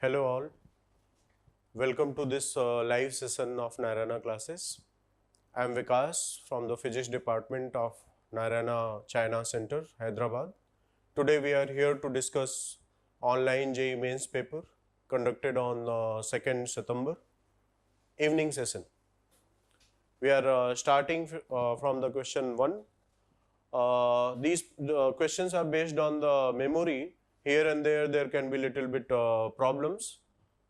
Hello all, welcome to this live session of Narayana classes. I am Vikas from the Physics Department of Narayana China Center, Hyderabad. Today we are here to discuss online JEE mains paper conducted on 2nd September, evening session. We are starting from the question 1. These questions are based on the memory. Here and there can be little bit problems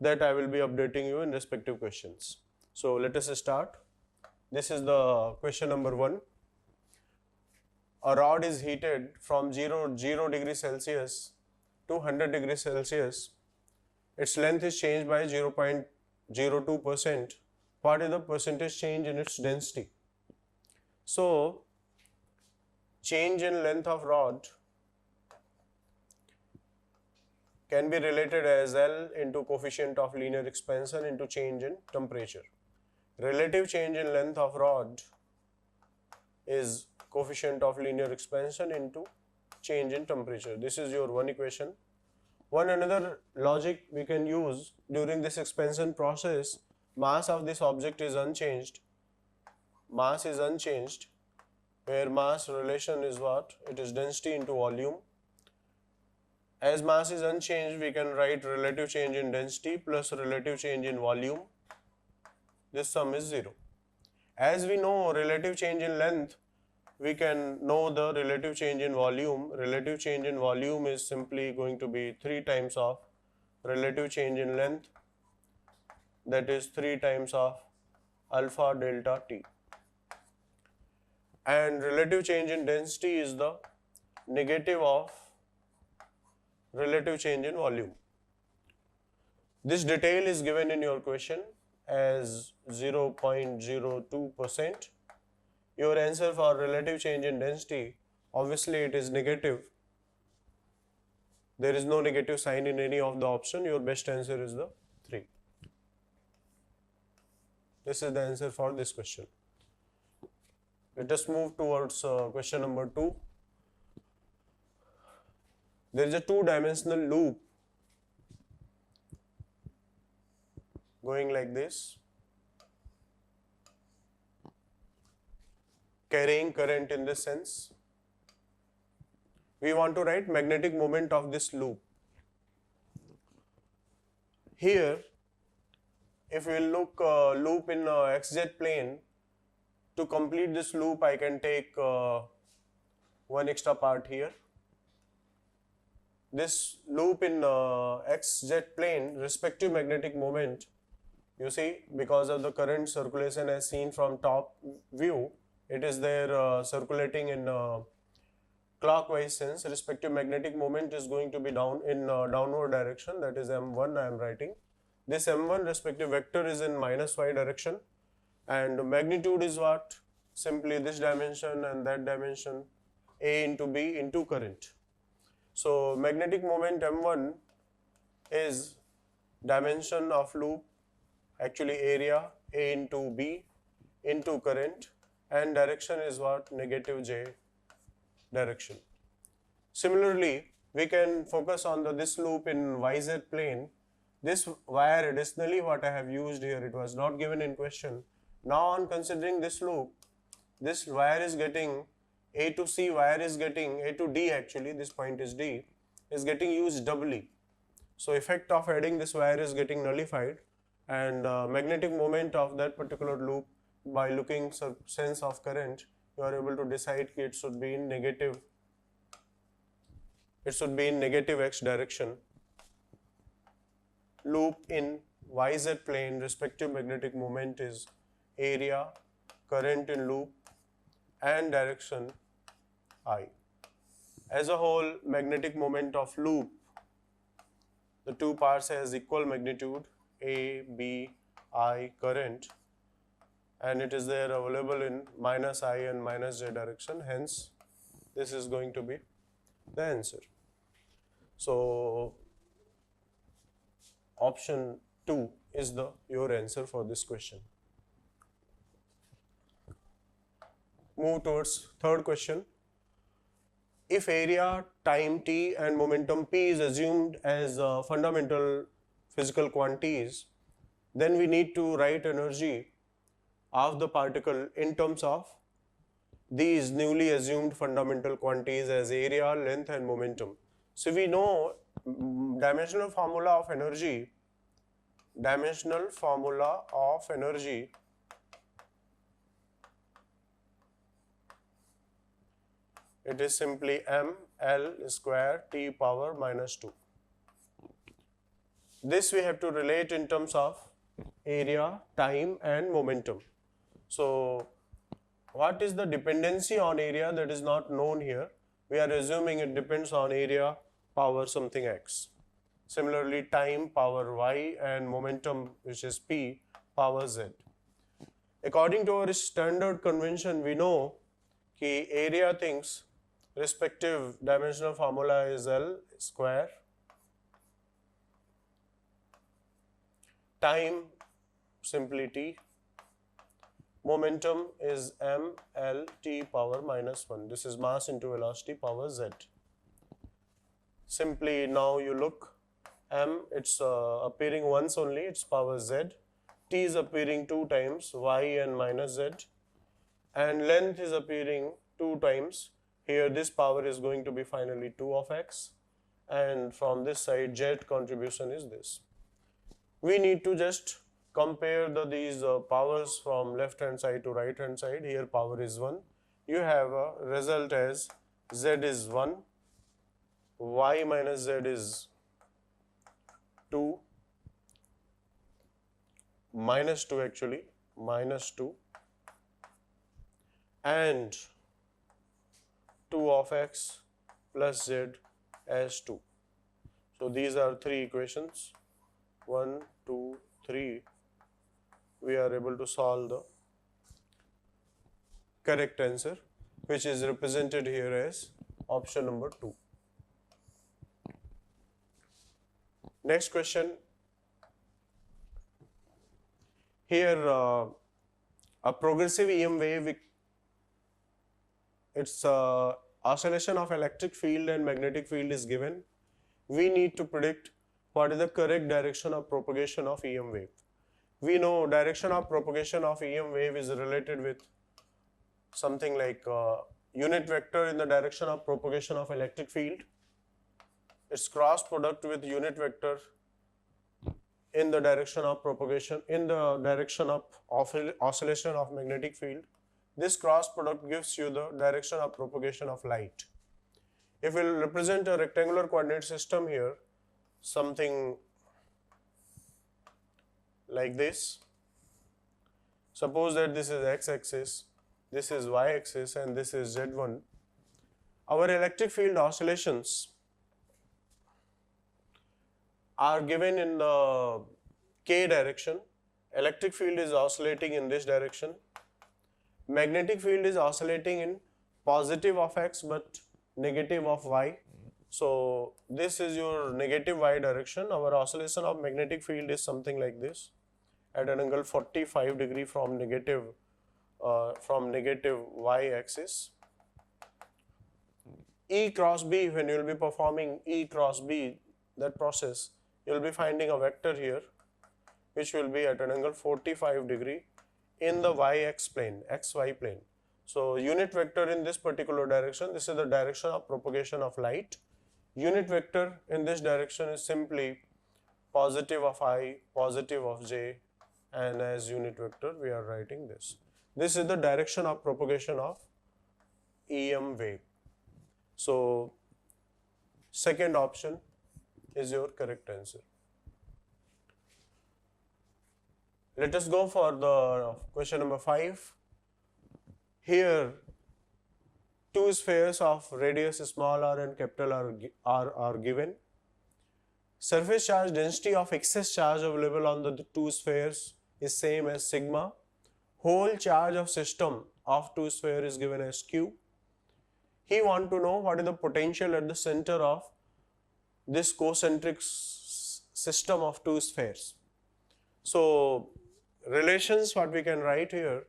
that I will be updating you in respective questions. So let us start. This is the question number 1. A rod is heated from 0 degrees Celsius to 100 degrees Celsius. Its length is changed by 0.02%. What is the percentage change in its density? So change in length of rod can be related as L into coefficient of linear expansion into change in temperature. Relative change in length of rod is coefficient of linear expansion into change in temperature. This is your one equation. One another logic we can use during this expansion process, mass of this object is unchanged. Mass is unchanged, where mass relation is what? It is density into volume. As mass is unchanged, we can write relative change in density plus relative change in volume. This sum is 0. As we know relative change in length, we can know the relative change in volume. Relative change in volume is simply going to be 3 times of relative change in length, that is 3 times of alpha delta T. And relative change in density is the negative of relative change in volume. This detail is given in your question as 0.02%. Your answer for relative change in density, obviously it is negative. There is no negative sign in any of the option. Your best answer is the 3. This is the answer for this question. Let us move towards question number 2. There is a 2-dimensional loop going like this, carrying current in this sense. We want to write magnetic moment of this loop. Here, if we look loop in xz plane, to complete this loop I can take one extra part here. This loop in xz plane, respective magnetic moment, you see, because of the current circulation as seen from top view, it is there circulating in clockwise sense. Respective magnetic moment is going to be down in downward direction, that is m1 I am writing. This m1 respective vector is in minus y direction, and magnitude is what? Simply this dimension and that dimension, A into B into current. So magnetic moment m1 is dimension of loop, actually area A into B into current, and direction is what? Negative J direction. Similarly, we can focus on this loop in YZ plane. This wire additionally what I have used here, it was not given in question. Now on considering this loop, this wire is getting A to C, wire is getting A to D, actually this point is D, is getting used doubly. So effect of adding this wire is getting nullified, and magnetic moment of that particular loop, by looking sense of current, you are able to decide it should be in negative, it should be in negative x direction. Loop in YZ plane, respective magnetic moment is area, current in loop, and direction I. As a whole, magnetic moment of loop, the two parts has equal magnitude, A, B, I, current, and it is there available in minus I and minus J direction, hence this is going to be the answer. So option 2 is your answer for this question. Move towards third question. If area, time t and momentum p is assumed as fundamental physical quantities, then we need to write energy of the particle in terms of these newly assumed fundamental quantities as area, length and momentum. So we know dimensional formula of energy, it is simply ml square t power minus 2. This we have to relate in terms of area, time and momentum. So what is the dependency on area that is not known here? We are assuming it depends on area power something x. Similarly, time power y and momentum, which is p, power z. According to our standard convention, we know कि area things respective dimensional formula is L square, time simply t, momentum is m L t power minus 1. This is mass into velocity power z. Simply now you look, m it's appearing once only, it's power z, t is appearing 2 times, y and minus z, and length is appearing 2 times. Here this power is going to be finally 2 of x, and from this side z contribution is this. We need to just compare these powers from left hand side to right hand side. Here power is 1. You have a result as z is 1, y minus z is 2, minus 2 actually, minus 2, and 2 of x plus z as 2. So these are 3 equations, 1, 2, 3. We are able to solve the correct answer, which is represented here as option number 2. Next question. Here a progressive EM wave, its oscillation of electric field and magnetic field is given. We need to predict what is the correct direction of propagation of EM wave. We know direction of propagation of EM wave is related with something like unit vector in the direction of propagation of electric field. Its cross product with unit vector in the direction of propagation, in the direction of oscillation of magnetic field. This cross product gives you the direction of propagation of light. If we will represent a rectangular coordinate system here, something like this. Suppose that this is x-axis, this is y-axis and this is z1. Our electric field oscillations are given in the k direction. Electric field is oscillating in this direction. Magnetic field is oscillating in positive of x but negative of y. So this is your negative y direction. Our oscillation of magnetic field is something like this, at an angle 45 degree from negative y axis. E cross B, when you will be performing E cross B, that process, you will be finding a vector here which will be at an angle 45 degree in the y-x plane, xy plane. So unit vector in this particular direction, this is the direction of propagation of light. Unit vector in this direction is simply positive of I, positive of j, and as unit vector we are writing this. This is the direction of propagation of EM wave. So second option is your correct answer. Let us go for the question number 5. Here two spheres of radius small r and capital R are given. Surface charge density of excess charge available on the two spheres is same as sigma. Whole charge of system of two sphere is given as q. He want to know what is the potential at the center of this concentric system of two spheres. So relations what we can write here,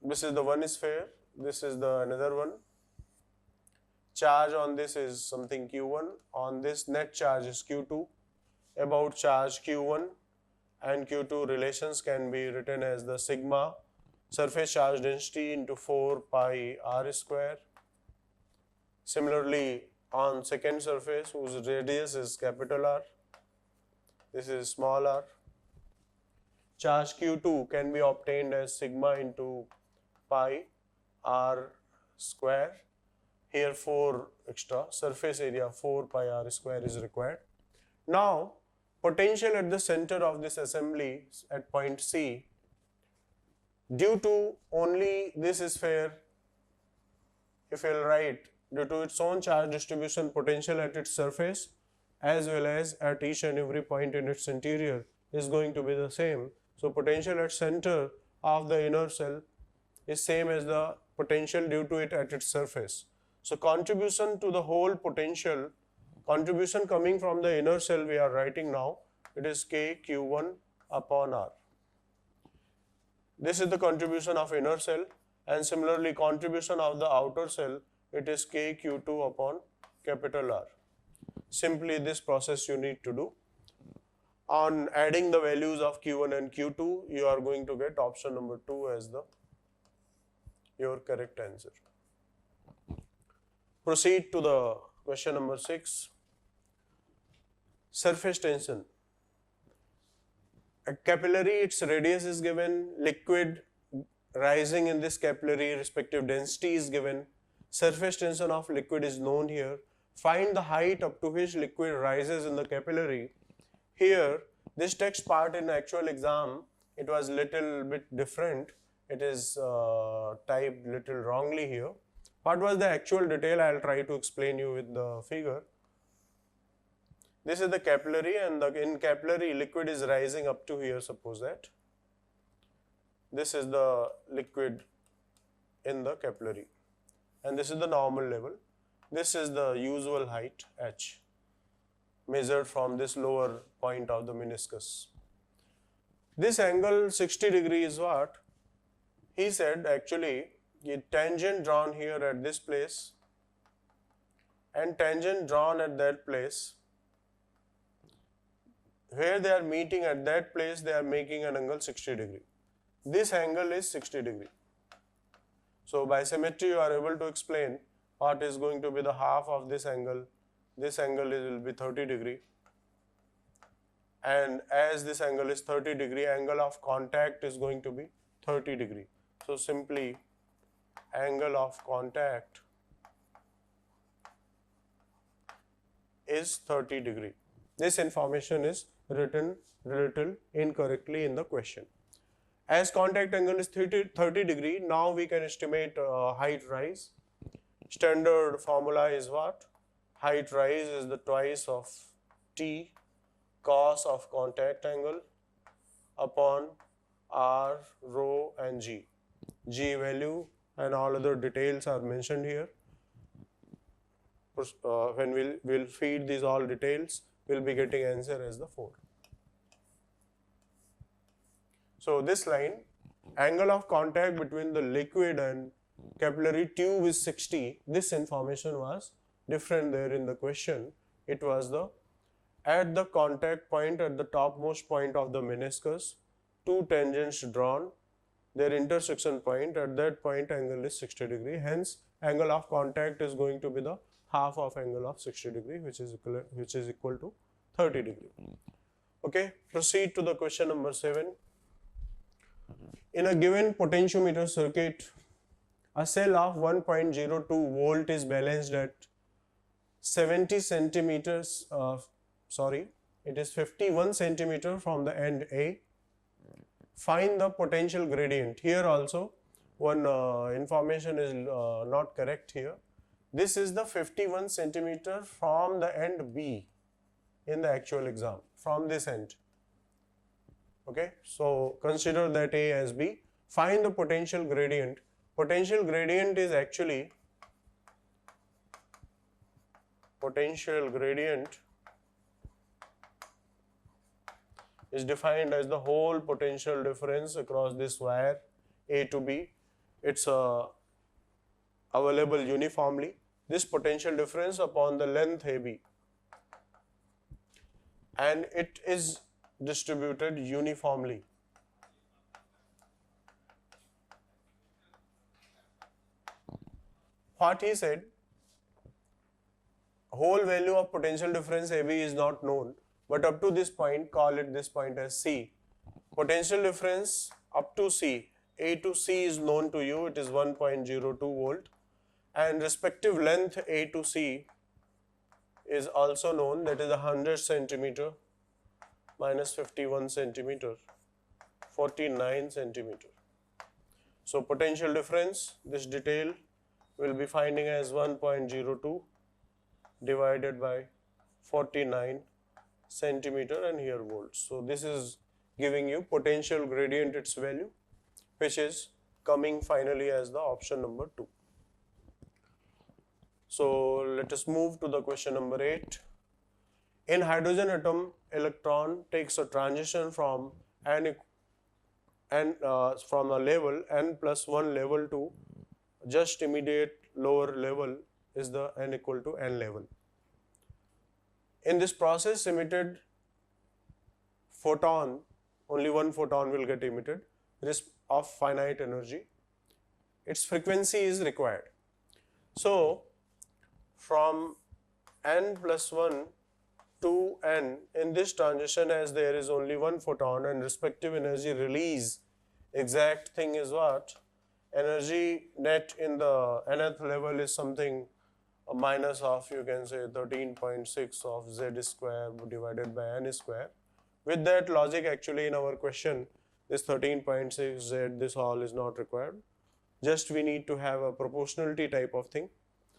this is the one sphere, this is the another one. charge on this is something Q1, on this net charge is Q2, about charge Q1 and Q2 relations can be written as the sigma surface charge density into 4 pi r square. Similarly, on second surface whose radius is capital R, this is small r, charge Q2 can be obtained as sigma into pi r square. Here 4 extra, surface area 4 pi r square is required. Now, potential at the center of this assembly at point C, due to only this sphere, if you will write, due to its own charge distribution, potential at its surface as well as at each and every point in its interior is going to be the same. So, potential at center of the inner cell is same as the potential due to it at its surface. So, contribution to the whole potential, contribution coming from the inner cell we are writing now, it is K Q1 upon R. This is the contribution of inner cell, and similarly contribution of the outer cell, it is K Q2 upon capital R. Simply this process you need to do. On adding the values of Q1 and Q2, you are going to get option number 2 as your correct answer. Proceed to the question number 6. Surface tension. A capillary, its radius is given, liquid rising in this capillary, respective density is given, surface tension of liquid is known here. Find the height up to which liquid rises in the capillary. Here, this text part in actual exam, it was little bit different. It is typed little wrongly here. What was the actual detail? I will try to explain you with the figure. This is the capillary, and in capillary liquid is rising up to here, suppose that. This is the liquid in the capillary, and this is the normal level. This is the usual height h, measured from this lower point of the meniscus. This angle 60 degree is what? He said actually a tangent drawn here at this place and tangent drawn at that place. Where they are meeting at that place, they are making an angle 60 degree. This angle is 60 degree. So by symmetry you are able to explain what is going to be the half of this angle. This angle will be 30 degree. And as this angle is 30 degree, angle of contact is going to be 30 degree. So simply angle of contact is 30 degree. This information is written little incorrectly in the question. As contact angle is 30 degree, now we can estimate height rise. Standard formula is what? Height rise is the twice of T cos of contact angle upon R, rho and G. G value and all other details are mentioned here. When we'll feed these all details, we'll be getting answer as the 4. So this line, angle of contact between the liquid and capillary tube is 60. This information was different there in the question. It was at the contact point, at the topmost point of the meniscus, two tangents drawn, their intersection point, at that point angle is 60 degree. Hence, angle of contact is going to be the half of angle of 60 degree, which is equal to 30 degree. Okay, proceed to the question number 7. In a given potentiometer circuit, a cell of 1.02 volt is balanced at 70 centimeters, it is 51 centimeter from the end A. Find the potential gradient. Here also one information is not correct here. This is the 51 centimeter from the end B in the actual exam, from this end. Okay, so consider that A as B. Find the potential gradient. Potential gradient is actually is defined as the whole potential difference across this wire A to B. It's available uniformly. this potential difference upon the length AB, and it is distributed uniformly. What he said, whole value of potential difference AB is not known, but up to this point, call it this point as C. Potential difference up to C, A to C is known to you, it is 1.02 volt, and respective length A to C is also known, that is 100 centimeter minus 51 centimeter, 49 centimeter. So potential difference, this detail will be finding as 1.02 divided by 49 centimeter and here volts. So this is giving you potential gradient, its value, which is coming finally as the option number 2. So let us move to the question number 8. In hydrogen atom, electron takes a transition from from a level n plus 1 level to just immediate lower level is the n equal to n level. In this process, emitted photon, only one photon will get emitted, of finite energy. Its frequency is required. So from n plus 1 to n, in this transition, as there is only one photon and respective energy release, exact thing is what? Energy net in the nth level is something a minus of, you can say, 13.6 of z square divided by n square. With that logic, actually in our question, this 13.6 z, this all is not required. Just we need to have a proportionality type of thing.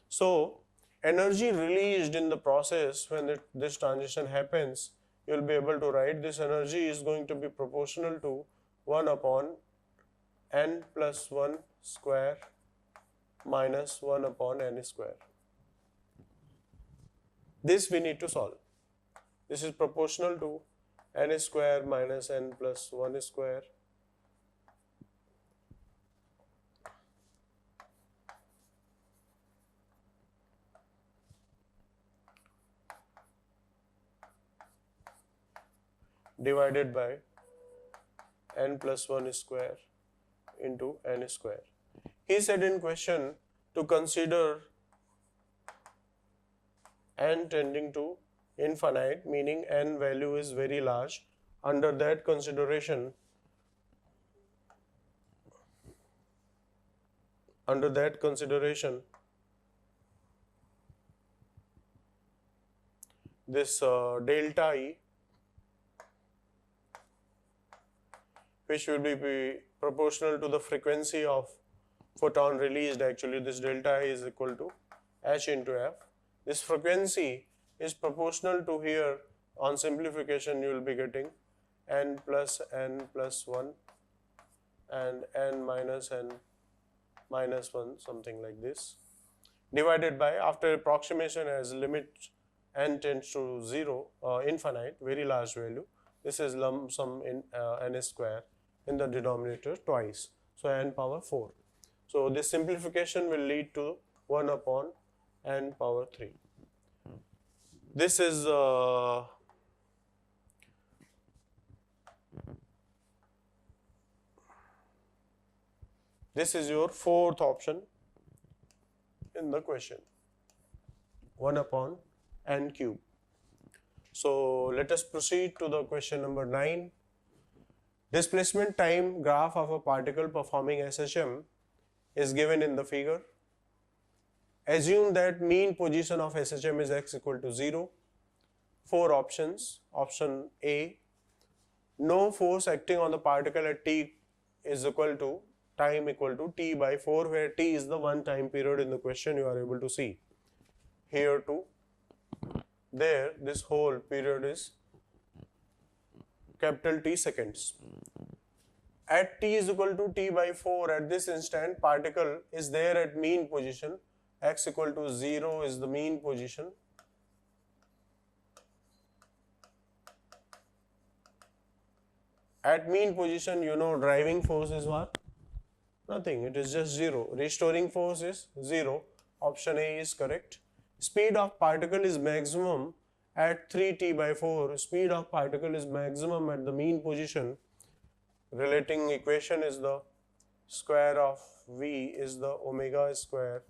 So energy released in the process when this transition happens, you will be able to write this energy is going to be proportional to 1 upon n plus 1 square minus 1 upon n square. This we need to solve. This is proportional to n square minus n plus 1 square divided by n plus 1 square into n square. He said in question to consider n tending to infinite, meaning n value is very large. Under that consideration, this delta E, which will be proportional to the frequency of photon released, actually this delta E is equal to h into f. This frequency is proportional to, here on simplification you will be getting n plus 1 and n minus 1, something like this, divided by, after approximation as limit n tends to 0, infinite, very large value, this is lump sum in n square in the denominator twice, so n power 4. So this simplification will lead to 1 upon n power 3. This is your fourth option in the question, 1 upon n cube. So let us proceed to the question number 9. Displacement time graph of a particle performing SHM is given in the figure. Assume that mean position of SHM is x equal to 0. 4 options. Option A, no force acting on the particle at t is equal to time equal to t by 4, where t is the one time period in the question you are able to see. Here to there, this whole period is capital T seconds. At t is equal to t by 4, at this instant particle is there at mean position, x equal to 0 is the mean position. At mean position, you know, driving force is what? Nothing, it is just 0. Restoring force is 0. option A is correct. Speed of particle is maximum at 3t/4. Speed of particle is maximum at the mean position. Relating equation is the square of v is the omega square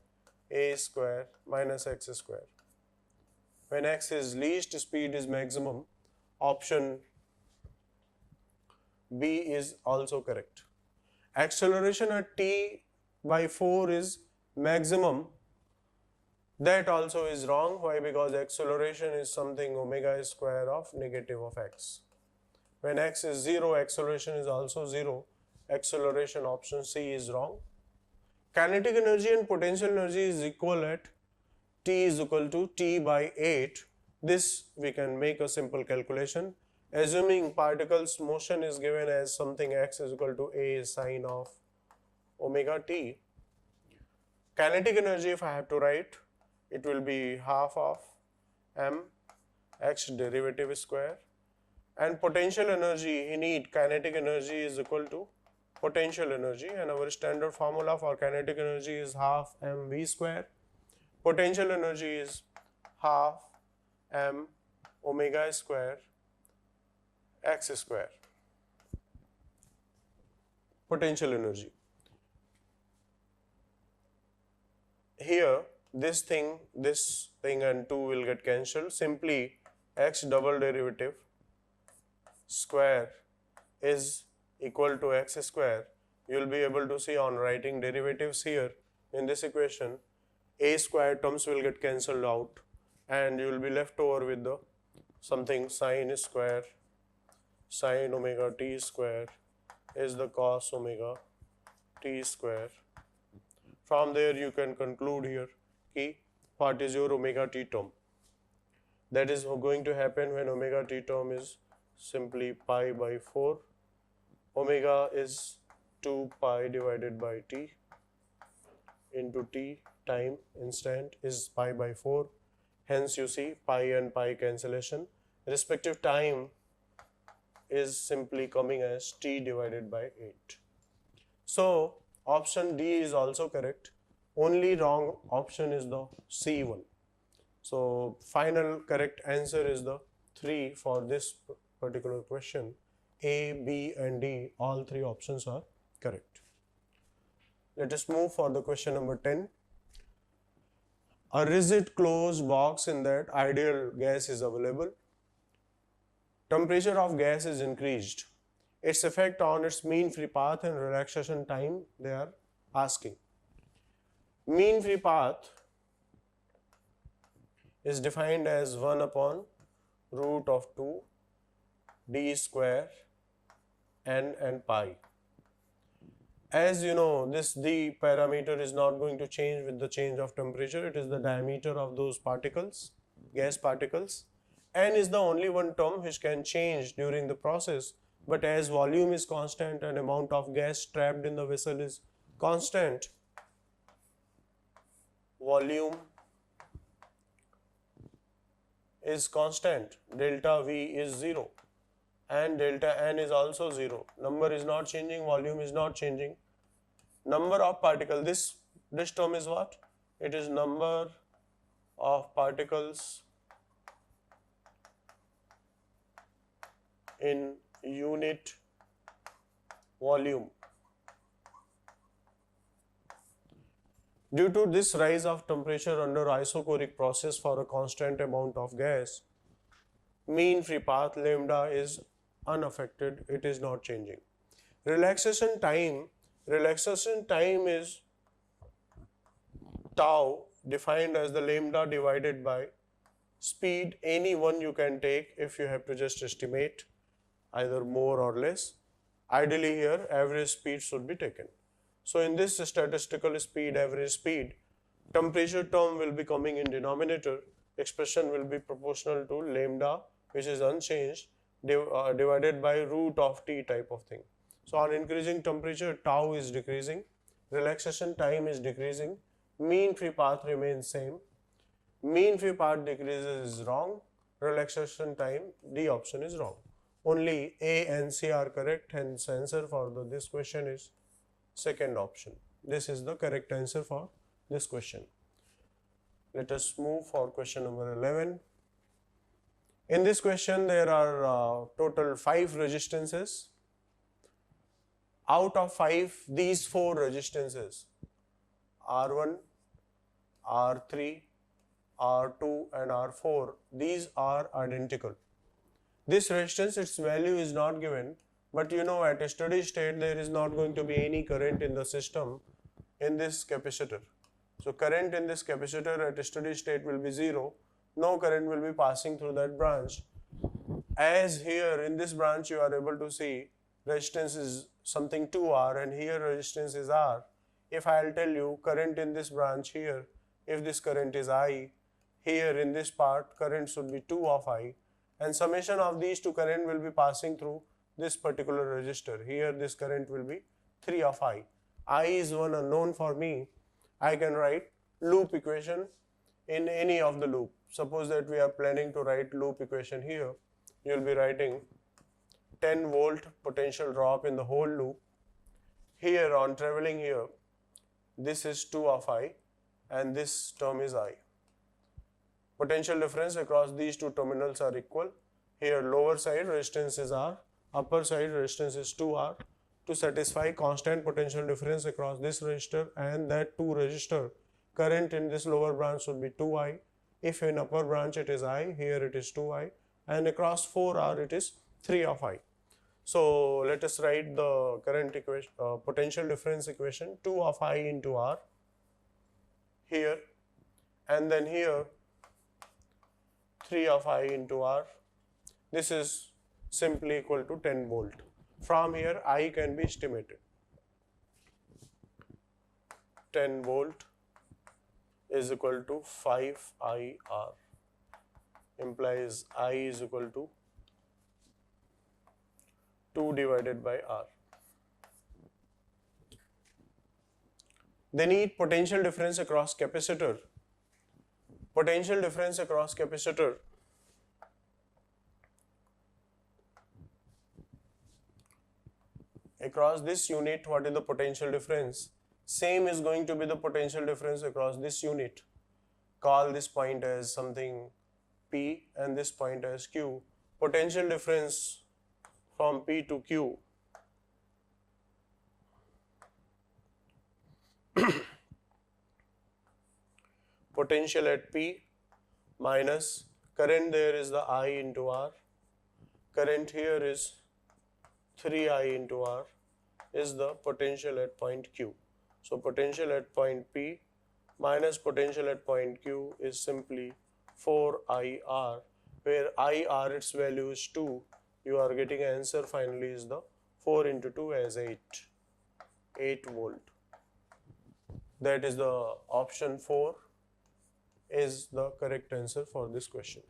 a square minus x square. When x is least, speed is maximum. Option B is also correct. Acceleration at t/4 is maximum. That also is wrong. Why? Because acceleration is something omega square of negative of x. When x is 0, acceleration is also 0. Acceleration option C is wrong. Kinetic energy and potential energy is equal at t is equal to t/8. This we can make a simple calculation. Assuming particle's motion is given as something x is equal to a sine of omega t. Kinetic energy, if I have to write, it will be half of m x derivative square. And potential energy, you need kinetic energy is equal to potential energy, and our standard formula for kinetic energy is half mv square. Potential energy is half m omega square x square. Potential energy. Here this thing and 2 will get cancelled. Simply x double derivative square is equal to x square. You will be able to see on writing derivatives here in this equation, a square terms will get cancelled out and you will be left over with the something sine square, sine omega t square is the cos omega t square. From there you can conclude here ki what is your omega t term. That is going to happen when omega t term is simply pi/4. Omega is 2 pi divided by t into t, time instant is pi/4. Hence you see pi and pi cancellation. Respective time is simply coming as t divided by 8. So option D is also correct. Only wrong option is the C one. So final correct answer is the 3 for this particular question. A, B and D, all three options are correct. Let us move for the question number 10. A rigid closed box in that ideal gas is available. Temperature of gas is increased. Its effect on its mean free path and relaxation time they are asking. Mean free path is defined as 1 upon root of 2 d square n and pi. As you know, this d parameter is not going to change with the change of temperature. It is the diameter of those particles, gas particles. N is the only one term which can change during the process, but as volume is constant and amount of gas trapped in the vessel is constant, volume is constant, delta V is 0 and delta N is also 0. Number is not changing, volume is not changing. Number of particles, this term is what? It is number of particles in unit volume. Due to this rise of temperature under isochoric process for a constant amount of gas, mean free path lambda is unaffected, it is not changing. Relaxation time is tau, defined as the lambda divided by speed, any one you can take if you have to just estimate either more or less. Ideally here average speed should be taken. So in this statistical speed, average speed, temperature term will be coming in denominator, expression will be proportional to lambda, which is unchanged, divided by root of t type of thing. So on increasing temperature, tau is decreasing, relaxation time is decreasing, mean free path remains same. Mean free path decreases is wrong, relaxation time, D option is wrong. Only A and C are correct, hence answer for this question is second option. This is the correct answer for this question. Let us move for question number 11. In this question, there are total 5 resistances. Out of 5, these 4 resistances, R1, R3, R2 and R4, these are identical. This resistance, its value is not given, but you know at a steady state there is not going to be any current in the system in this capacitor. So current in this capacitor at a steady state will be 0, no current will be passing through that branch. As here in this branch you are able to see resistance is something 2R and here resistance is R. If I will tell you current in this branch here, if this current is I, here in this part current should be 2 of I, and summation of these two current will be passing through this particular resistor. Here this current will be 3 of I. I is one unknown for me. I can write loop equation in any of the loop. Suppose that we are planning to write loop equation here. You will be writing 10 volt potential drop in the whole loop. Here on traveling here, this is 2 of I and this term is I. Potential difference across these two terminals are equal. Here lower side resistance is R, upper side resistance is 2R. To satisfy constant potential difference across this resistor and that 2 resistor, current in this lower branch should be 2I. If in upper branch it is I, here it is 2I, and across 4R it is 3 of I. So let us write the current equation, potential difference equation, 2 of I into R here, and then here 3 of I into R. This is simply equal to 10 volt. From here I can be estimated. 10 volt is equal to 5 IR, implies I is equal to 2 divided by R. They need potential difference across capacitor. Potential difference across capacitor across this unit, what is the potential difference? Same is going to be the potential difference across this unit. Call this point as something P and this point as Q. Potential difference from P to Q potential at P minus current there is the I into R, current here is 3I into R is the potential at point Q. So potential at point P minus potential at point Q is simply 4IR, where IR its value is 2. You are getting answer finally is the 4 into 2 as 8 volt. That is the option 4 is the correct answer for this question.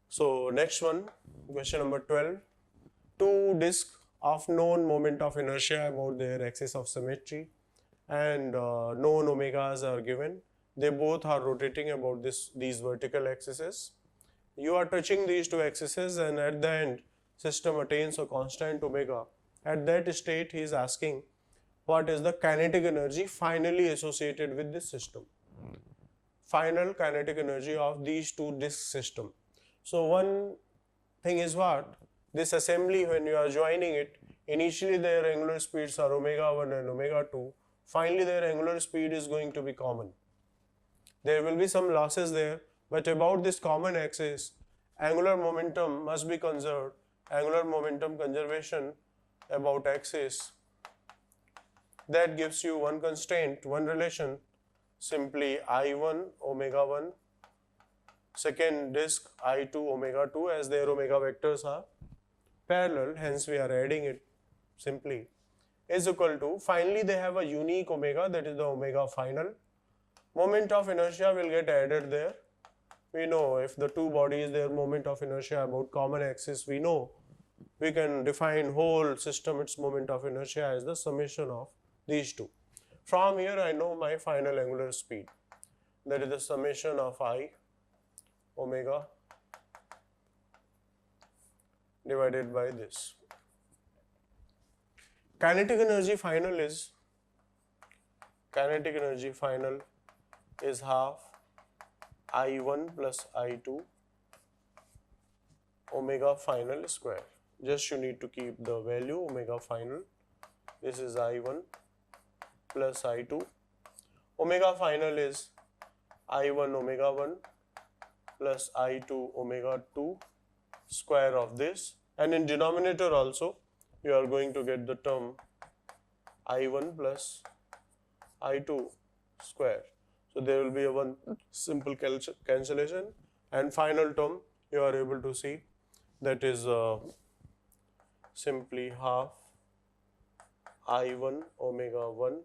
So next one, question number 12. Two discs of known moment of inertia about their axis of symmetry and known omegas are given. They both are rotating about these vertical axes. You are touching these two axes and at the end system attains a constant omega. At that state he is asking what is the kinetic energy finally associated with this system. Final kinetic energy of these two disc system. So one thing is what? This assembly, when you are joining it, initially their angular speeds are omega 1 and omega 2. Finally their angular speed is going to be common. There will be some losses there, but about this common axis, angular momentum must be conserved. Angular momentum conservation about axis, that gives you one constraint, one relation, simply I1 omega 1, second disk I2 omega 2, as their omega vectors are parallel, hence we are adding it simply, is equal to, finally they have a unique omega, that is the omega final. Moment of inertia will get added there. We know if the two bodies, their moment of inertia about common axis, we know we can define whole system its moment of inertia as the summation of these two. From here I know my final angular speed, that is the summation of I omega divided by this. Kinetic energy final is half I1 plus I2 omega final square. Just you need to keep the value omega final. This is I1 plus I2. Omega final is I1 omega 1 plus I2 omega 2 square of this, and in denominator also you are going to get the term I1 plus I2 square. So there will be a one simple cancellation, and final term you are able to see, that is simply half I1 omega 1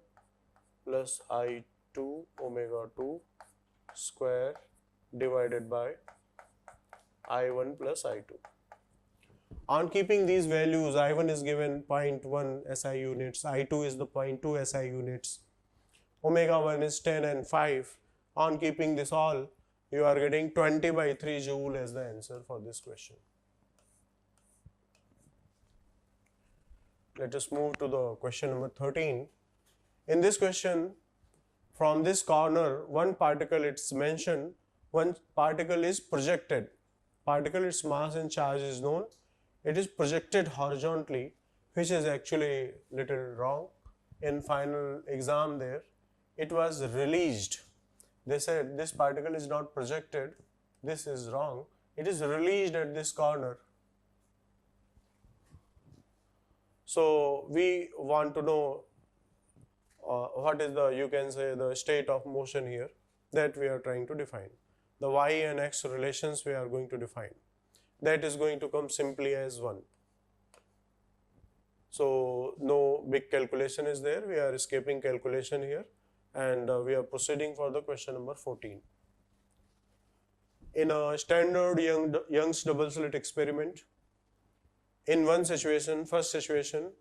plus I2 omega 2 square divided by I1 plus I2. On keeping these values, I1 is given 0.1 SI units, I2 is the 0.2 SI units, omega 1 is 10 and 5. On keeping this all, you are getting 20/3 joule as the answer for this question. Let us move to the question number 13. In this question, from this corner, one particle, it's mentioned, one particle is projected. Particle, its mass and charge is known. It is projected horizontally, which is actually little wrong. In final exam there, it was released. They said this particle is not projected. This is wrong. It is released at this corner. So we want to know what is the, you can say, the state of motion here that we are trying to define. The y and x relations we are going to define. That is going to come simply as 1. So no big calculation is there. We are escaping calculation here, and we are proceeding for the question number 14. In a standard Young's double slit experiment, in one situation, first situation,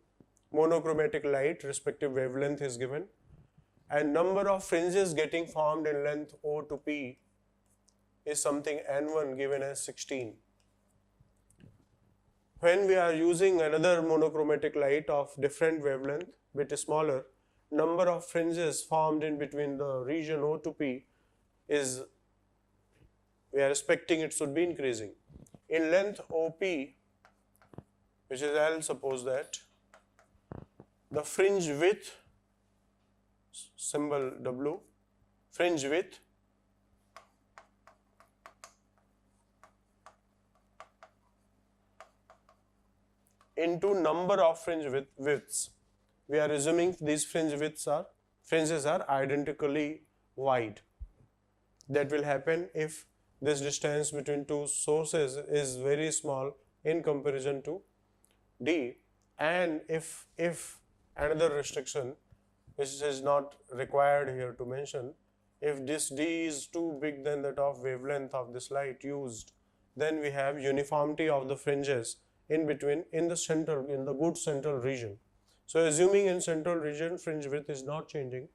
monochromatic light, respective wavelength is given, and number of fringes getting formed in length O to P is something N1 given as 16. When we are using another monochromatic light of different wavelength, bit smaller, number of fringes formed in between the region O to P is, we are expecting it should be increasing. In length OP, which is L, suppose that the fringe width, symbol W, fringe width into number of fringe widths. We are assuming these fringes are identically wide. That will happen if this distance between two sources is very small in comparison to D, and if another restriction, which is not required here to mention, if this D is too big than that of wavelength of this light used, then we have uniformity of the fringes in between, in the center, in the good central region. So assuming in central region fringe width is not changing,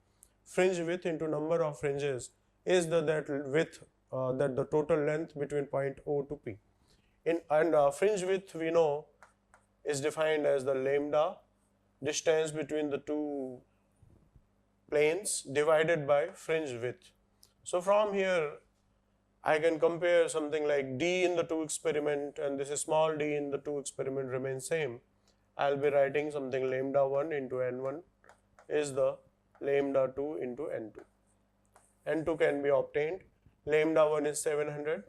fringe width into number of fringes is that width, that the total length between point O to P. Fringe width we know is defined as the lambda, distance between the two planes, divided by fringe width. So from here I can compare something like D in the 2 experiment, and this is small d in the 2 experiment remains same. I'll be writing something lambda 1 into N1 is the lambda 2 into N2. N2 can be obtained. Lambda 1 is 700,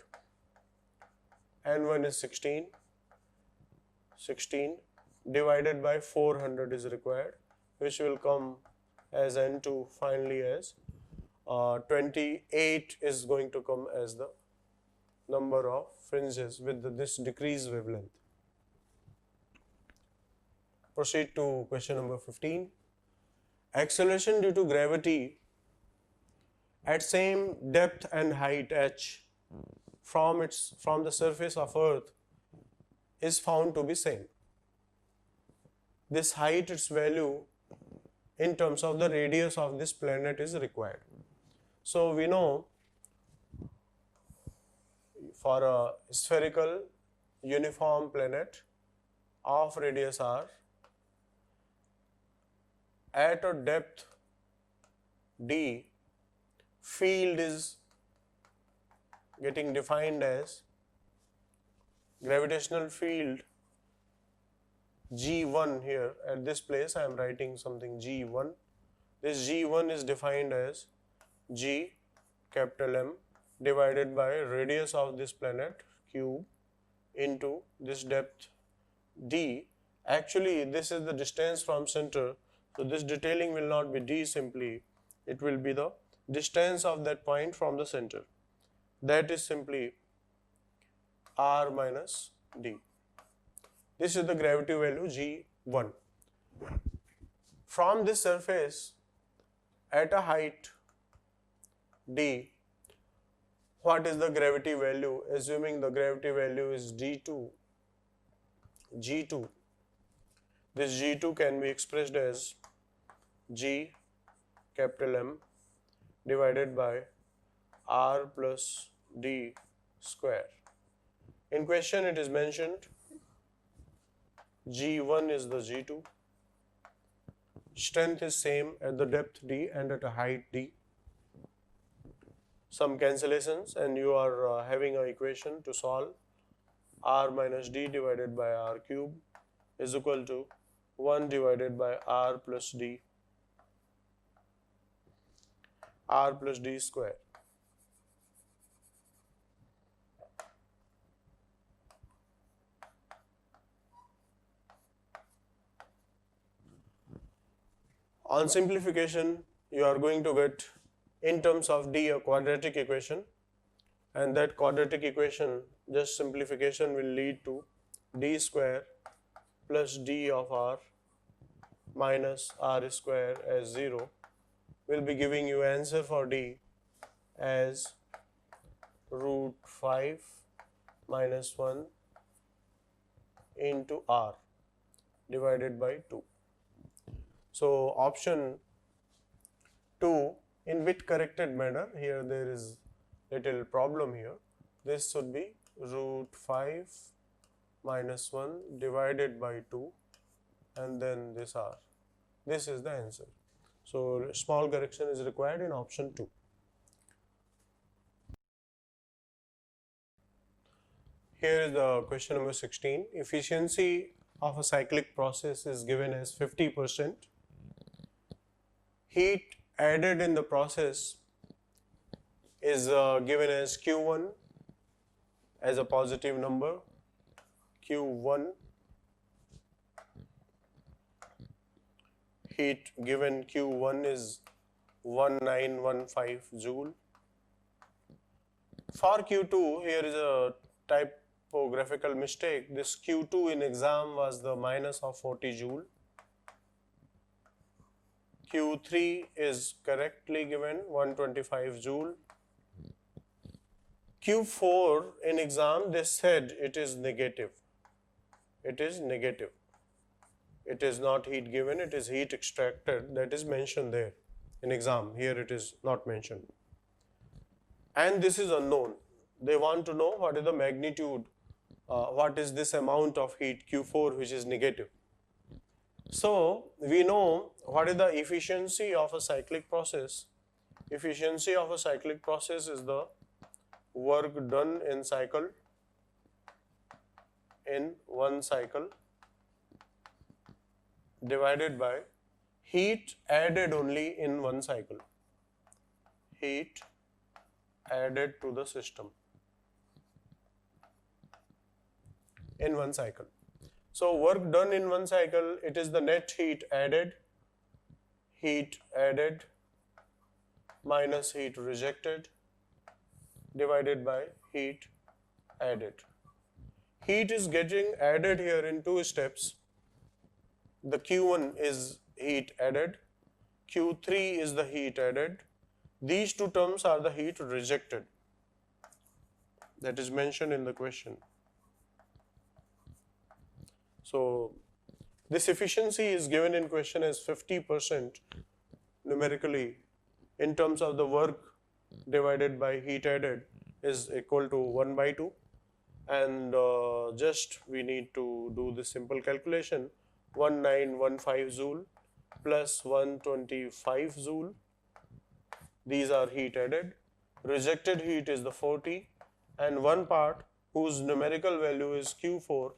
N1 is 16 divided by 400 is required, which will come as N2 finally as 28 is going to come as the number of fringes with this decreased wavelength. Proceed to question number 15. Acceleration due to gravity at same depth and height h from the surface of Earth is found to be same. This height, its value in terms of the radius of this planet is required. So we know for a spherical uniform planet of radius r at a depth d field is getting defined as gravitational field G1 here. At this place I am writing something G1. This G1 is defined as G capital M divided by radius of this planet cube into this depth D. Actually this is the distance from center, so this detailing will not be D simply, it will be the distance of that point from the center, that is simply R minus D. This is the gravity value G1. From this surface at a height D, what is the gravity value? Assuming the gravity value is G2, this G2 can be expressed as G capital M divided by R plus D square. In question it is mentioned G1 is the G2, strength is same at the depth D and at a height D. Some cancellations and you are having an equation to solve. R minus D divided by R cube is equal to 1 divided by R plus D square. On simplification, you are going to get in terms of D a quadratic equation, and that quadratic equation, just simplification will lead to D square plus D of R minus R square as 0, will be giving you answer for D as root 5 minus 1 into R divided by 2. So option 2 in bit corrected manner, here there is little problem here, this should be root 5 minus 1 divided by 2 and then this R. This is the answer. So small correction is required in option 2. Here is the question number 16. Efficiency of a cyclic process is given as 50%. Heat added in the process is given as Q1 as a positive number, Q1. Heat given Q1 is 1915 joule. For Q2, here is a typographical mistake. This Q2 in exam was the minus of 40 joule. Q3 is correctly given 125 joule. Q4 in exam they said it is negative. It is negative. It is not heat given, it is heat extracted, that is mentioned there in exam. Here it is not mentioned. And this is unknown. They want to know what is the magnitude, what is this amount of heat Q4 which is negative. So we know what is the efficiency of a cyclic process. Efficiency of a cyclic process is the work done in cycle, in one cycle, divided by heat added only in one cycle. Heat added to the system in one cycle. So work done in one cycle, it is the net heat added minus heat rejected divided by heat added. Heat is getting added here in two steps. The Q1 is heat added, Q3 is the heat added. These two terms are the heat rejected. That is mentioned in the question. So this efficiency is given in question as 50% numerically in terms of the work divided by heat added is equal to 1 by 2, and just we need to do the simple calculation. 1915 joule plus 125 joule these are heat added, rejected heat is the 40, and one part whose numerical value is Q4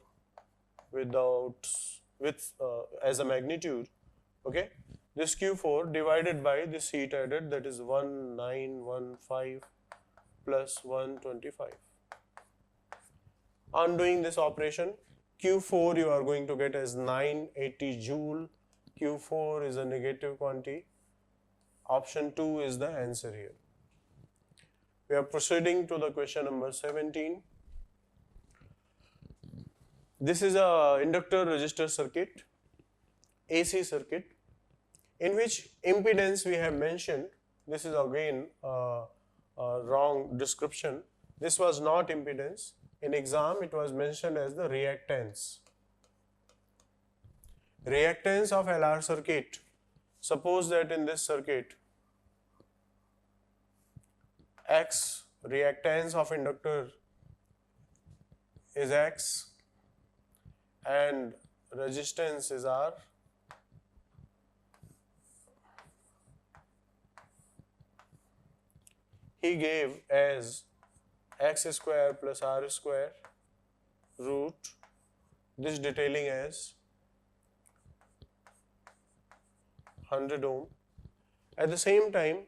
as a magnitude, okay, this Q4 divided by this heat added, that is 1915 plus 125. On doing this operation, Q4 you are going to get as 980 joule. Q4 is a negative quantity. Option 2 is the answer here. We are proceeding to the question number 17. This is a inductor resistor circuit, AC circuit, in which impedance we have mentioned. This is again a wrong description. This was not impedance. In exam it was mentioned as the reactance. Reactance of LR circuit. Suppose that in this circuit X, reactance of inductor is X and resistance is R. He gave as X square plus R square root, this detailing as 100 ohm. At the same time,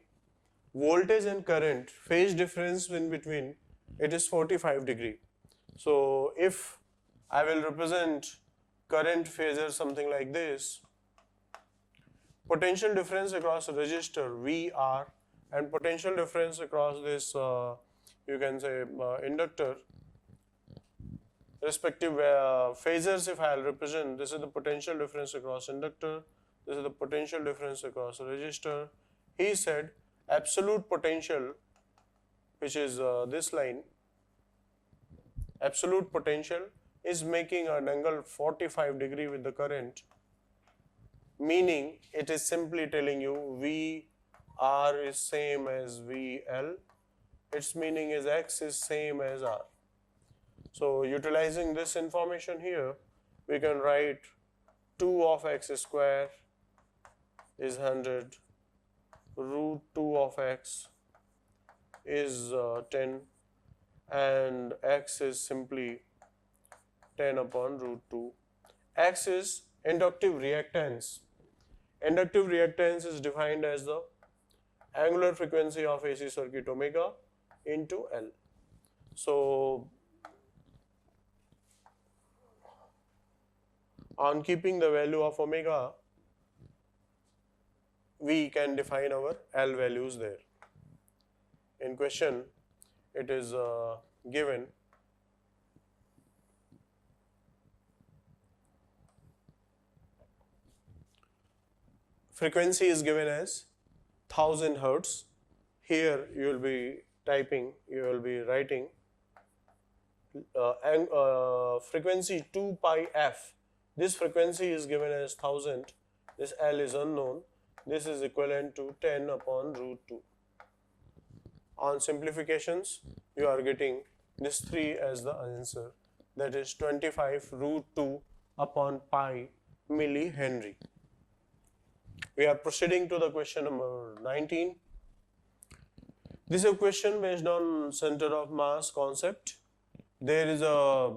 voltage and current phase difference in between, it is 45 degree. So if I will represent current phasor something like this, potential difference across a resistor VR and potential difference across this you can say inductor, respective phasors if I will represent, this is the potential difference across inductor, this is the potential difference across a resistor. He said absolute potential, which is this line, absolute potential is making an angle 45 degree with the current, meaning it is simply telling you VR is same as VL, its meaning is X is same as R. So utilizing this information here, we can write 2 of X square is 100, root 2 of X is 10, and X is simply 10 upon root 2. X is inductive reactance. Inductive reactance is defined as the angular frequency of AC circuit omega into L. So on keeping the value of omega, we can define our L values there. In question, it is given frequency is given as 1000 Hertz. Here you will be typing, you will be writing frequency 2 pi f. This frequency is given as 1000. This L is unknown. This is equivalent to 10 upon root 2. On simplifications, you are getting this 3 as the answer. That is 25 root 2 upon pi millihenry. We are proceeding to the question number 19. This is a question based on center of mass concept. There is a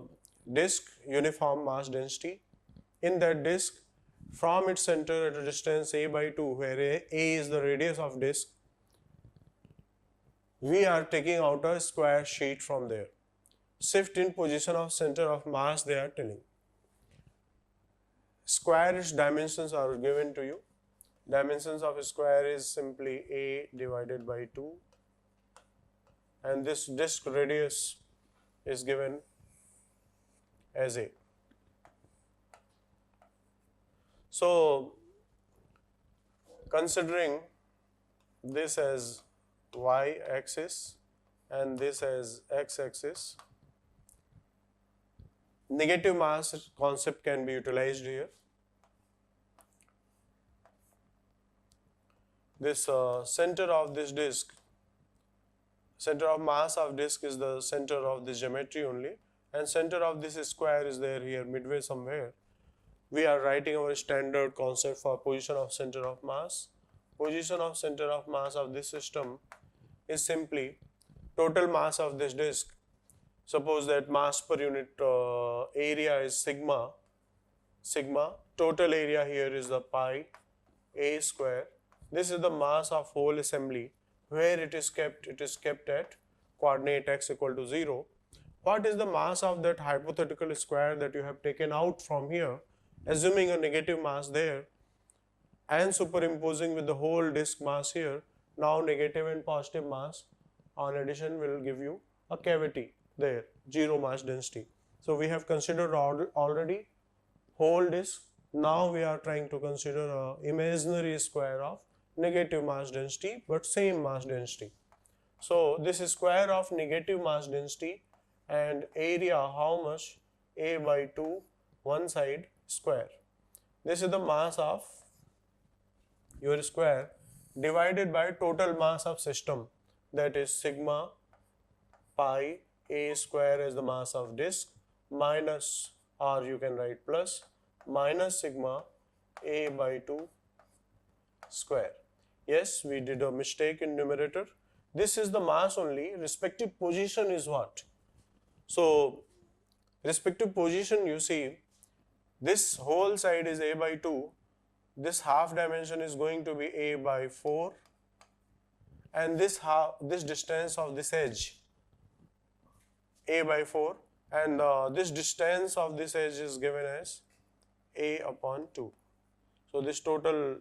disk, uniform mass density. In that disk, from its center at a distance a by 2, where a is the radius of disk, we are taking out a square sheet from there. Shift in position of center of mass they are telling. Square its dimensions are given to you. Dimensions of a square is simply a divided by 2, and this disk radius is given as a. So considering this as y axis and this as x axis, negative mass concept can be utilized here. This center of this disk, center of mass of disk is the center of this geometry only, and center of this square is there here midway somewhere. We are writing our standard concept for position of center of mass. position of center of mass of this system is simply total mass of this disk. Suppose that mass per unit area is sigma. Total area here is the pi a square. This is the mass of whole assembly. Where it is kept at coordinate x equal to 0. What is the mass of that hypothetical square that you have taken out from here, assuming a negative mass there and superimposing with the whole disk mass here? Now negative and positive mass on addition will give you a cavity there, 0 mass density. So we have considered already whole disk. Now we are trying to consider a imaginary square of negative mass density but same mass density. So this is square of negative mass density and area, how much? A by 2 one side square. This is the mass of your square divided by total mass of system, that is sigma pi a square as the mass of disk minus, or you can write plus, minus sigma a by 2 square. Yes, we did a mistake in numerator. This is the mass only, respective position is what? So, respective position, you see, this whole side is a by 2, this half dimension is going to be a by 4, and this distance of this edge a by 4, and this distance of this edge is given as a upon 2. So this total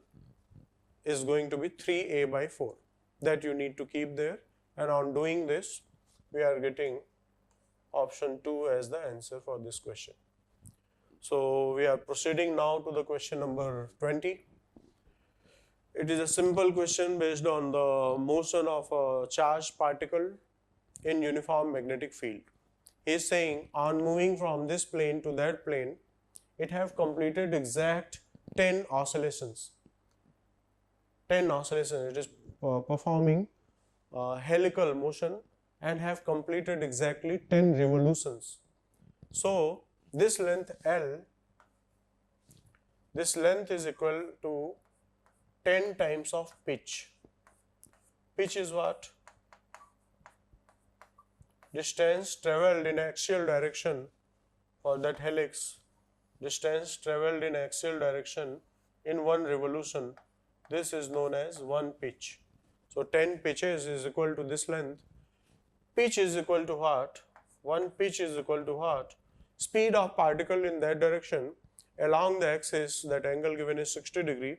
is going to be 3a by 4, that you need to keep there, and on doing this we are getting option 2 as the answer for this question. So we are proceeding now to the question number 20. It is a simple question based on the motion of a charged particle in uniform magnetic field. He is saying on moving from this plane to that plane, it have completed exact 10 oscillations. 10 oscillations, it is performing helical motion and have completed exactly 10 revolutions. So this length L, this length is equal to 10 times of pitch. Pitch is what? Distance traveled in axial direction for that helix, distance traveled in axial direction in one revolution. This is known as one pitch. So 10 pitches is equal to this length. Pitch is equal to what? One pitch is equal to what? Speed of particle in that direction along the axis, that angle given is 60 degree.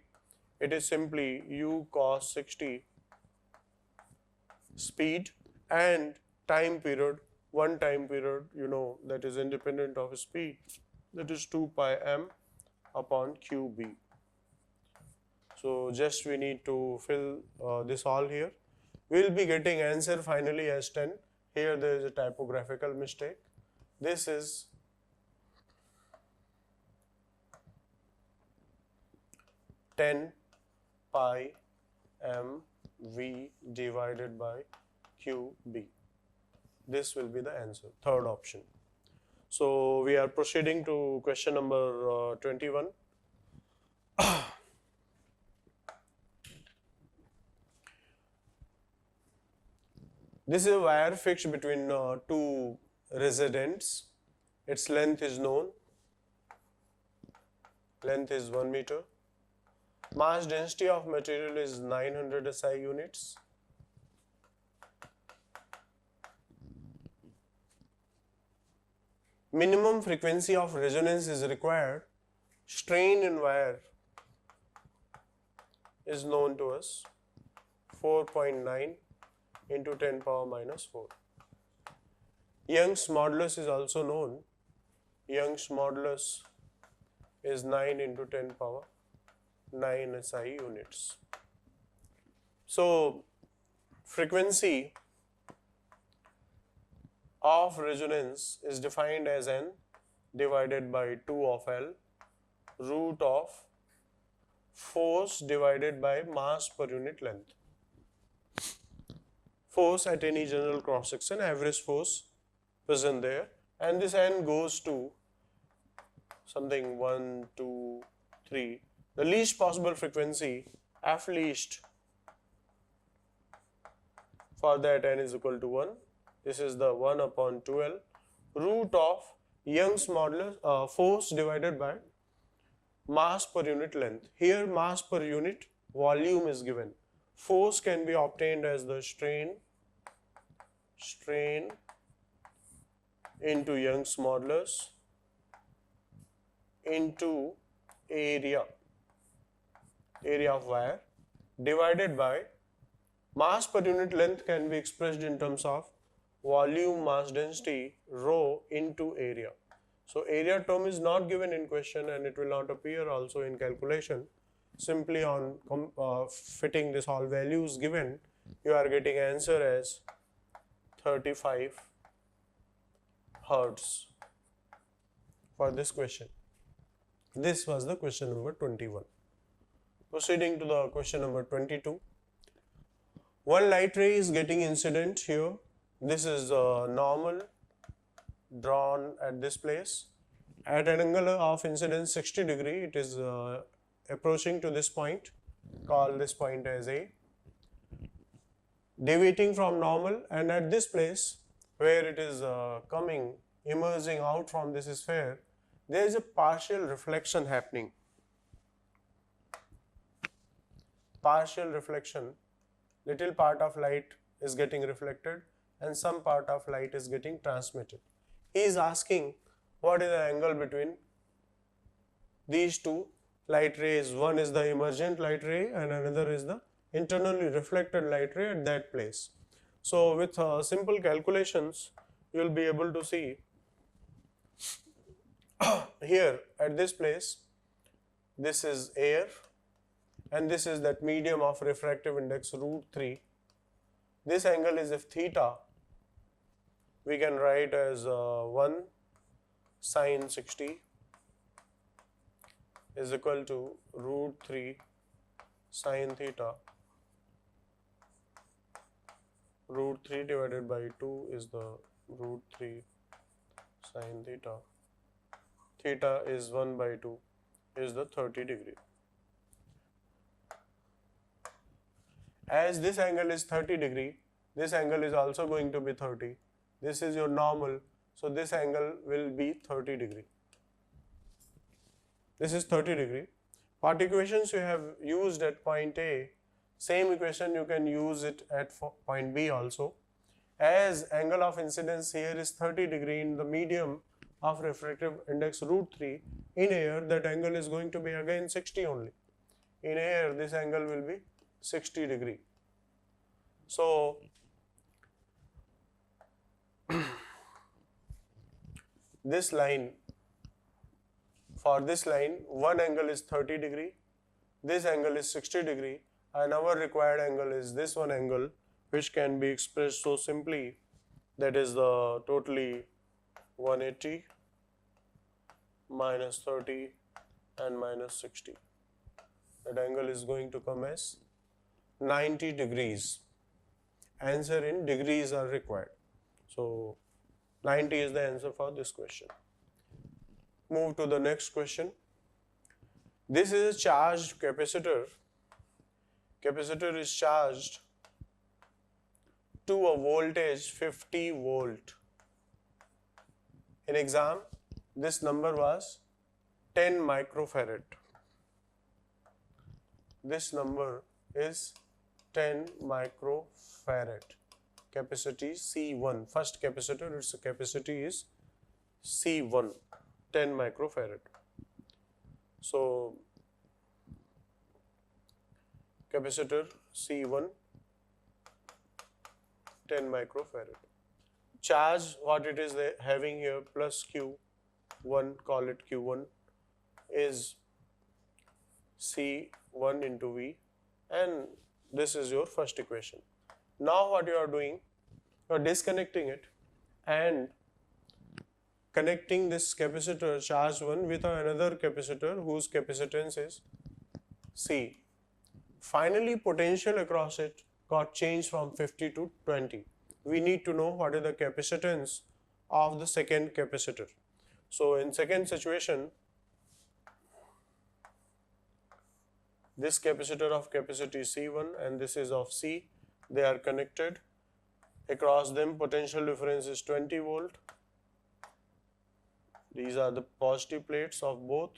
It is simply u cos 60 speed, and time period, one time period, you know, that is independent of speed, that is 2 pi m upon qb. So just we need to fill this all here. We will be getting answer finally as 10. Here there is a typographical mistake. This is 10 pi m v divided by qb. This will be the answer, third option. So we are proceeding to question number 21. This is a wire fixed between two residents. Its length is known. Length is 1 meter. Mass density of material is 900 SI units. Minimum frequency of resonance is required. Strain in wire is known to us, 4.9 into 10 power minus 4. Young's modulus is also known. Young's modulus is 9 into 10 power 9 SI units. So frequency of resonance is defined as n divided by 2 of L, root of force divided by mass per unit length. Force at any general cross section, average force present there, and this n goes to something 1, 2, 3. The least possible frequency F least for that n is equal to 1. This is the 1 upon 2L root of Young's modulus force divided by mass per unit length. Here mass per unit volume is given. Force can be obtained as the strain into Young's modulus into area of wire divided by mass per unit length can be expressed in terms of volume mass density rho into area. So area term is not given in question and it will not appear also in calculation. Simply on fitting this all values given, you are getting answer as 35 Hertz for this question. This was the question number 21. Proceeding to the question number 22. One light ray is getting incident here. This is normal drawn at this place. At an angle of incidence 60 degree, it is approaching to this point. Call this point as A. Deviating from normal, and at this place where it is emerging out from this sphere, there is a partial reflection happening. Partial reflection, little part of light is getting reflected and some part of light is getting transmitted. He is asking what is the angle between these two light rays. One is the emergent light ray and another is the internally reflected light ray at that place. So with simple calculations, you will be able to see here at this place, this is air and this is that medium of refractive index √3. This angle is if theta, we can write as 1 sin 60 is equal to √3 sin theta. √3 divided by 2 is the √3 sin theta. Theta is 1 by 2 is the 30 degree. As this angle is 30 degree, this angle is also going to be 30. This is your normal, so this angle will be 30 degree. This is 30 degree. What equations you have used at point A, same equation you can use it at point B also. As angle of incidence here is 30 degree in the medium of refractive index √3, in air that angle is going to be again 60 only. In air this angle will be 60 degree. So this line, for this line, one angle is 30 degree, this angle is 60 degree, and our required angle is this one angle, which can be expressed so simply, that is the totally 180 minus 30 and minus 60. That angle is going to come as 90 degrees. Answer in degrees are required. So 90 is the answer for this question. Move to the next question. This is a charged capacitor. Capacitor is charged to a voltage 50 volt. In exam, this number was 10 microfarad. This number is 10 microfarad. Capacity C1. First capacitor, its capacity is C1, 10 microfarad. So capacitor C1, 10 microfarad. Charge, what it is having here, plus Q1, call it Q1, is C1 into V, and this is your first equation. Now what you are doing, you are disconnecting it and connecting this capacitor charged one with another capacitor whose capacitance is C. Finally, potential across it got changed from 50 to 20. We need to know what is the capacitance of the second capacitor. So in second situation, This capacitor of capacity C1 and this is of C. They are connected. Across them potential difference is 20 volt. These are the positive plates of both.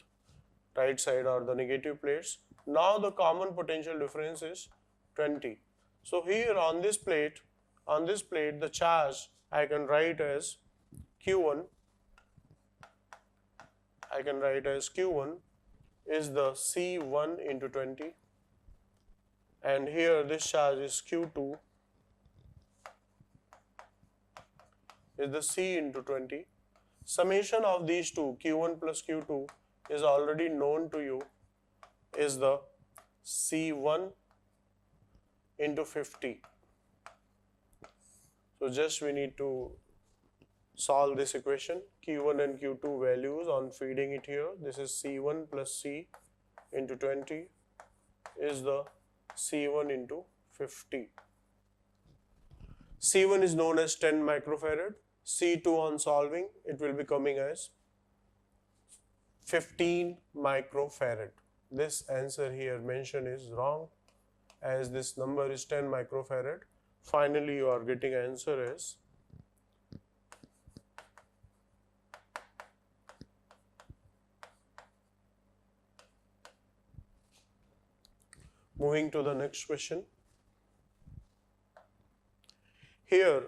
Right side are the negative plates. Now the common potential difference is 20. So here on this plate the charge I can write as Q1. I can write as Q1 is the C1 into 20, and here this charge is Q2 is the C into 20. Summation of these two, Q1 plus Q2, is already known to you, is the C1 into 50. So just we need to solve this equation, Q1 and Q2 values on feeding it here. This is C1 plus C into 20 is the C1 into 50. C1 is known as 10 microfarad. C2 on solving, it will be coming as 15 microfarad. This answer here mentioned is wrong, as this number is 10 microfarad. Finally, you are getting answer as moving to the next question. Here,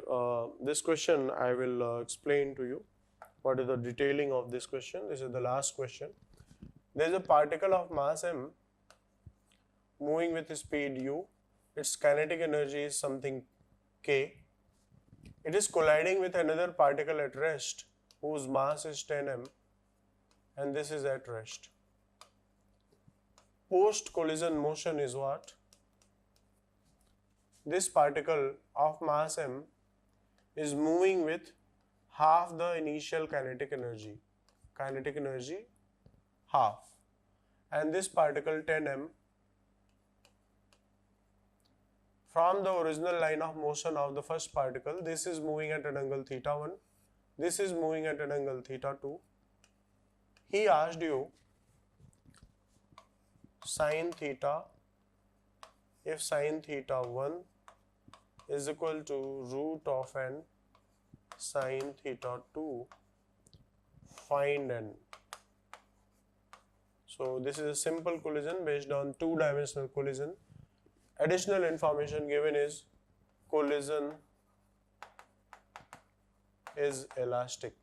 this question I will explain to you what is the detailing of this question. This is the last question. There is a particle of mass m moving with speed u. Its kinetic energy is something k. It is colliding with another particle at rest whose mass is 10 m, and this is at rest. Post collision motion is what? This particle of mass m is moving with half the initial kinetic energy half, and this particle 10 m from the original line of motion of the first particle, this is moving at an angle theta 1, this is moving at an angle theta 2. He asked you sin theta, if sin theta 1 is equal to root of n sin theta 2, find n. So this is a simple collision based on two-dimensional collision. Additional information given is collision is elastic.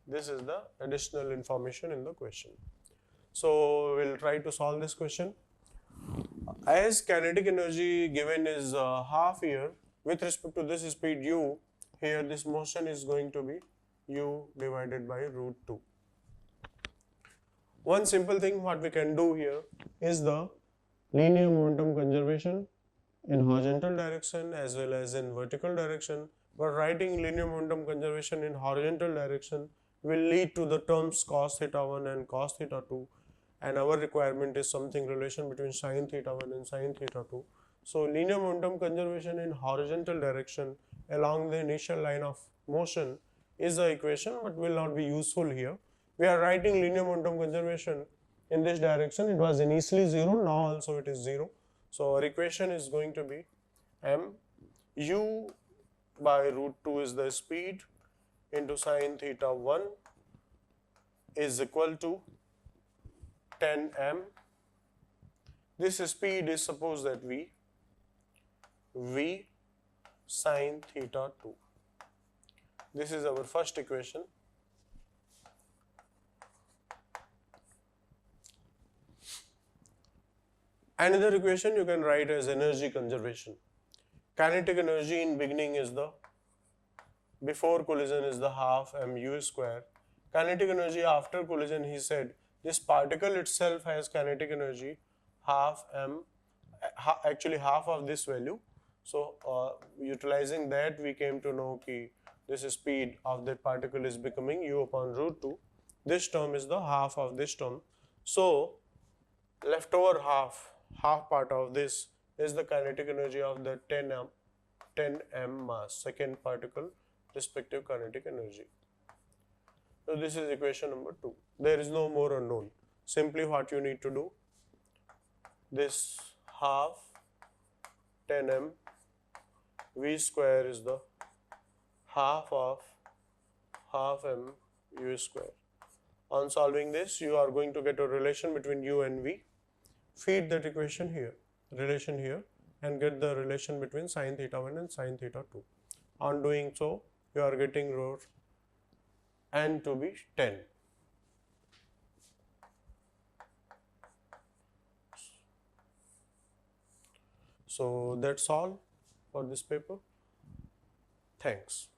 This is the additional information in the question. So we'll try to solve this question. As kinetic energy given is half here, with respect to this speed u, here this motion is going to be u divided by root 2. One simple thing what we can do here is the linear momentum conservation in horizontal direction as well as in vertical direction, but writing linear momentum conservation in horizontal direction will lead to the terms cos theta 1 and cos theta 2, and our requirement is something relation between sin theta 1 and sin theta 2. So linear momentum conservation in horizontal direction along the initial line of motion is the equation, but will not be useful here. We are writing linear momentum conservation in this direction. It was initially 0, now also it is 0. So our equation is going to be m u by root 2 is the speed into sin theta 1 is equal to 10 m. This speed is suppose that v sin theta 2. This is our first equation. Another equation you can write as energy conservation. Kinetic energy in beginning is the, before collision is the half mu square. Kinetic energy after collision, he said this particle itself has kinetic energy half m, actually half of this value. So utilizing that we came to know that this speed of that particle is becoming u upon root 2. This term is the half of this term. So leftover half part of this is the kinetic energy of the 10 m mass, second particle respective kinetic energy. So this is equation number 2. There is no more unknown. Simply what you need to do, this half 10m v square is the half of half m u square. On solving this, you are going to get a relation between u and v. Feed that equation here, relation here, and get the relation between sin theta 1 and sin theta 2. On doing so, you are getting rho n to be 10. So that's all for this paper. Thanks.